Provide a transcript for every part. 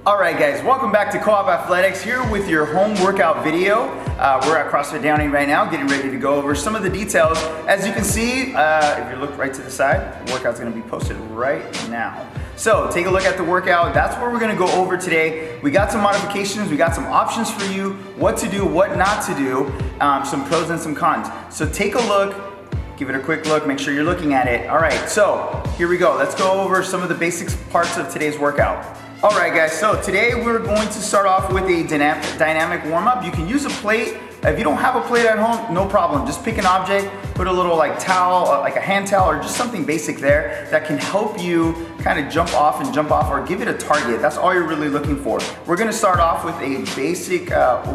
Alright guys, welcome back to CoOp Athletics, here with your home workout video. We're at CrossFit Downey right now, getting ready to go over some of the details. As you can see, if you look right to the side, the workout's going to be posted right now. So take a look at the workout. That's what we're going to go over today. We got some modifications, we got some options for you, what to do, what not to do, some pros and some cons. So take a look, give it a quick look, make sure you're looking at it. Alright, so here we go. Let's go over some of the basic parts of today's workout. Alright guys, so today we're going to start off with a dynamic warm-up. You can use a plate. If you don't have a plate at home, no problem. Just pick an object, put a little towel, like a hand towel or just something basic there that can help you kind of jump off or give it a target. That's all you're really looking for. We're gonna start off with a basic,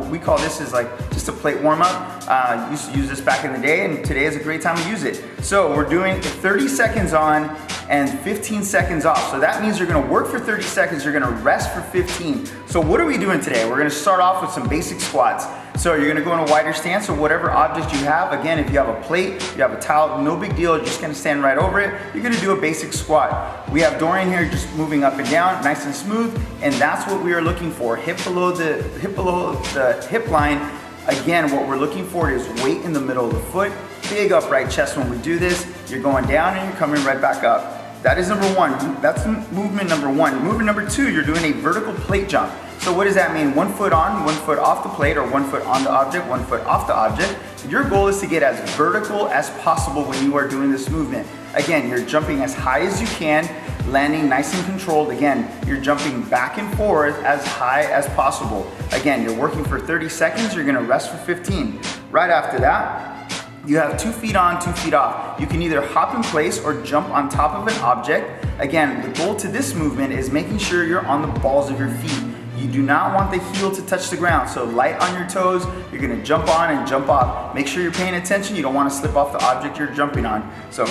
we call this is just a plate warm-up. Used to use this back in the day, and today is a great time to use it. So we're doing 30 seconds on and 15 seconds off. So that means you're gonna work for 30 seconds, you're gonna rest for 15. So what are we doing today? We're gonna start off with some basic squats. So you're gonna go in a wider stance, so whatever object you have, again, if you have a plate, you have a towel, no big deal, you're just gonna stand right over it. You're gonna do a basic squat. We have Dorian here just moving up and down, nice and smooth, and that's what we are looking for. Hip below the hip line. Again, what we're looking for is weight in the middle of the foot, big upright chest when we do this. You're going down and you're coming right back up. That is number one. That's movement number one. Movement number two, you're doing a vertical plate jump. So what does that mean? 1 foot on, 1 foot off the plate, or 1 foot on the object, 1 foot off the object. Your goal is to get as vertical as possible when you are doing this movement. Again, you're jumping as high as you can, landing nice and controlled. Again, you're jumping back and forth as high as possible. Again, you're working for 30 seconds, you're gonna rest for 15. Right after that, you have 2 feet on, 2 feet off. You can either hop in place or jump on top of an object. Again, the goal to this movement is making sure you're on the balls of your feet. You do not want the heel to touch the ground, so light on your toes. You're gonna jump on and jump off. Make sure you're paying attention. You don't wanna slip off the object you're jumping on. So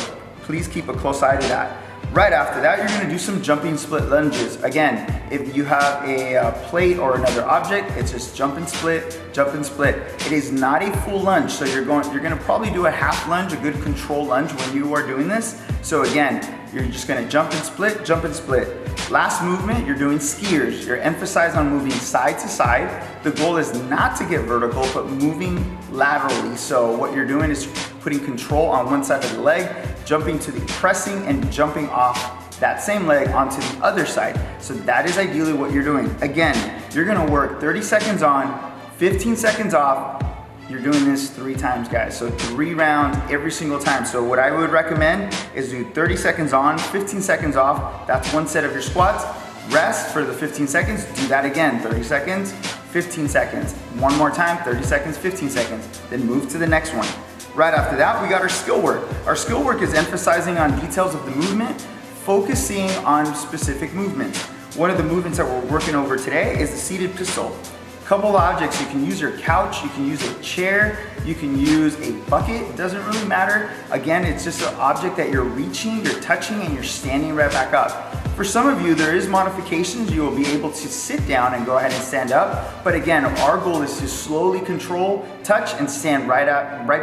please keep a close eye to that. Right after that, you're gonna do some jumping split lunges. Again, if you have a plate or another object, it's just jump and split, jump and split. It is not a full lunge, so you're gonna probably do a half lunge, a good control lunge when you are doing this. So again, you're just gonna jump and split, jump and split. Last movement, you're doing skiers. You're emphasizing on moving side to side. The goal is not to get vertical, but moving laterally. So what you're doing is putting control on one side of the leg, jumping to the pressing and jumping off that same leg onto the other side. So that is ideally what you're doing. Again, you're gonna work 30 seconds on, 15 seconds off. You're doing this 3 times, guys. So 3 rounds every single time. So what I would recommend is do 30 seconds on, 15 seconds off. That's one set of your squats. Rest for the 15 seconds. Do that again, 30 seconds, 15 seconds. One more time, 30 seconds, 15 seconds. Then move to the next one. Right after that, we got our skill work. Our skill work is emphasizing on details of the movement, focusing on specific movements. One of the movements that we're working over today is the seated pistol. Couple objects, you can use your couch, you can use a chair, you can use a bucket, it doesn't really matter. Again, it's just an object that you're reaching, you're touching, and you're standing right back up. For some of you, there is modifications. You will be able to sit down and go ahead and stand up. But again, our goal is to slowly control, touch, and stand right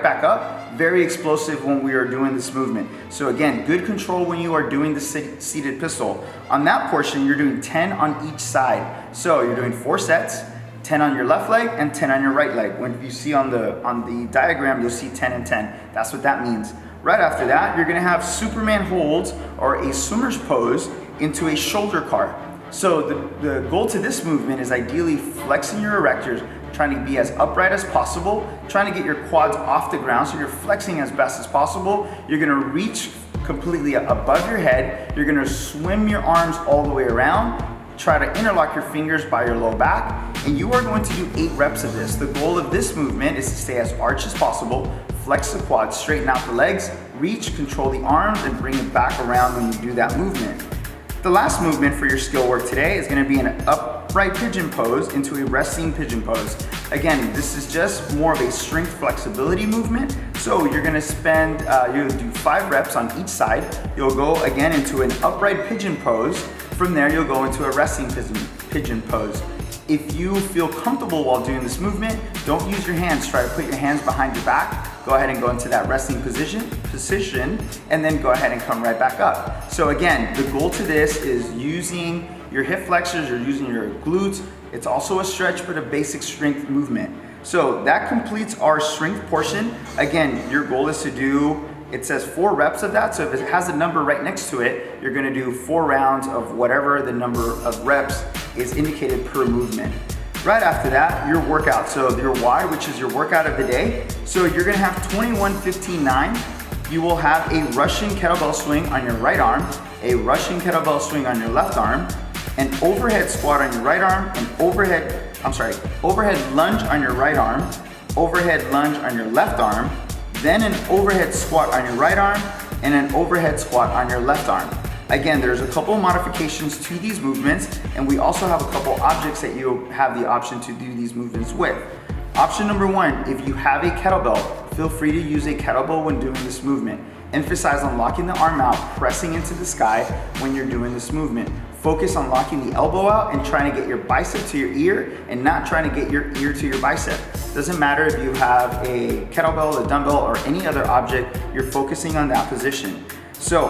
back up. Very explosive when we are doing this movement. So again, good control when you are doing the seated pistol. On that portion, you're doing 10 on each side. So you're doing 4 sets. 10 on your left leg and 10 on your right leg. When you see on the diagram, you'll see 10 and 10. That's what that means. Right after that, you're gonna have Superman holds or a swimmer's pose into a shoulder car. So the goal to this movement is ideally flexing your erectors, trying to be as upright as possible, trying to get your quads off the ground so you're flexing as best as possible. You're gonna reach completely above your head. You're gonna swim your arms all the way around. Try to interlock your fingers by your low back, and you are going to do 8 reps of this. The goal of this movement is to stay as arched as possible, flex the quads, straighten out the legs, reach, control the arms, and bring it back around when you do that movement. The last movement for your skill work today is gonna be an upright pigeon pose into a resting pigeon pose. Again, this is just more of a strength flexibility movement. So you're gonna you'll do 5 reps on each side. You'll go again into an upright pigeon pose. From there, you'll go into a resting pigeon pose. If you feel comfortable while doing this movement, don't use your hands. Try to put your hands behind your back. Go ahead and go into that resting position, and then go ahead and come right back up. So again, the goal to this is using your hip flexors, you're using your glutes. It's also a stretch, but a basic strength movement. So that completes our strength portion. Again, your goal is to do, it says 4 reps of that. So if it has a number right next to it, you're gonna do 4 rounds of whatever the number of reps is indicated per movement. Right after that, your workout. So your Y, which is your workout of the day. So you're gonna have 21, 15, 9. You will have a Russian kettlebell swing on your right arm, a Russian kettlebell swing on your left arm, an overhead squat on your right arm, an overhead lunge on your right arm, overhead lunge on your left arm, then an overhead squat on your right arm, and an overhead squat on your left arm. Again, there's a couple modifications to these movements, and we also have a couple objects that you have the option to do these movements with. Option number 1, if you have a kettlebell, feel free to use a kettlebell when doing this movement. Emphasize on locking the arm out, pressing into the sky when you're doing this movement. Focus on locking the elbow out and trying to get your bicep to your ear and not trying to get your ear to your bicep. Doesn't matter if you have a kettlebell, a dumbbell, or any other object, you're focusing on that position. So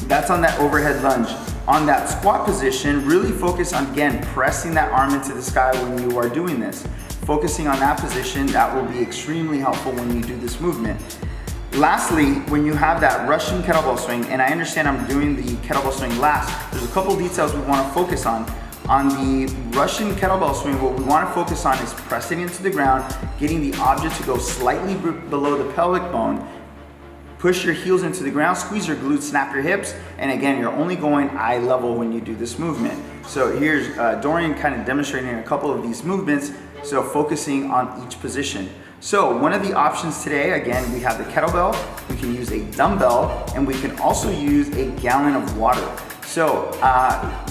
that's on that overhead lunge. On that squat position, really focus on, again, pressing that arm into the sky when you are doing this. Focusing on that position, that will be extremely helpful when you do this movement. Lastly, when you have that Russian kettlebell swing, and I understand I'm doing the kettlebell swing last, there's a couple details we want to focus on. On the Russian kettlebell swing, what we want to focus on is pressing into the ground, getting the object to go slightly below the pelvic bone. Push your heels into the ground, squeeze your glutes, snap your hips, and again, you're only going eye level when you do this movement. So here's Dorian kind of demonstrating a couple of these movements, so focusing on each position. So one of the options today, again, we have the kettlebell, we can use a dumbbell, and we can also use a gallon of water. So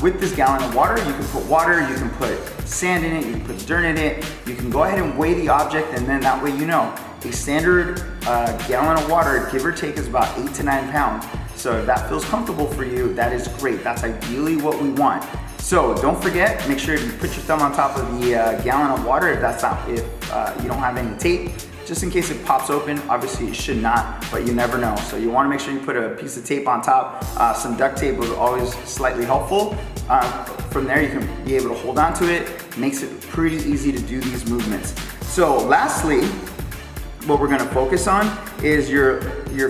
with this gallon of water, you can put water, you can put sand in it, you can put dirt in it, you can go ahead and weigh the object, and then that way you know. A standard gallon of water, give or take, is about 8 to 9 pounds. So if that feels comfortable for you, that is great. That's ideally what we want. So don't forget, make sure you put your thumb on top of the gallon of water if you don't have any tape, just in case it pops open. Obviously it should not, but you never know. So you want to make sure you put a piece of tape on top. Some duct tape is always slightly helpful. From there you can be able to hold on to it. Makes it pretty easy to do these movements. So lastly, what we're gonna focus on is your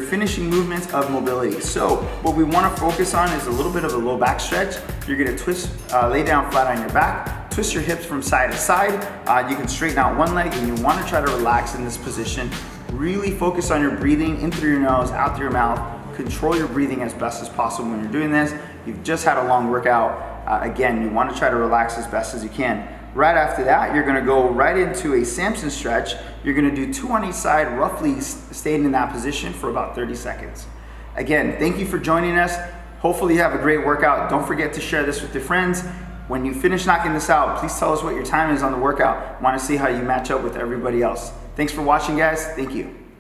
finishing movements of mobility. So what we wanna focus on is a little bit of a low back stretch. You're gonna twist, lay down flat on your back, twist your hips from side to side. You can straighten out one leg, and you wanna try to relax in this position. Really focus on your breathing in through your nose, out through your mouth. Control your breathing as best as possible when you're doing this. You've just had a long workout. Again, you wanna try to relax as best as you can. Right after that, you're gonna go right into a Samson stretch. You're gonna do 2 on each side, roughly staying in that position for about 30 seconds. Again, thank you for joining us. Hopefully you have a great workout. Don't forget to share this with your friends. When you finish knocking this out, please tell us what your time is on the workout. I wanna see how you match up with everybody else. Thanks for watching, guys. Thank you.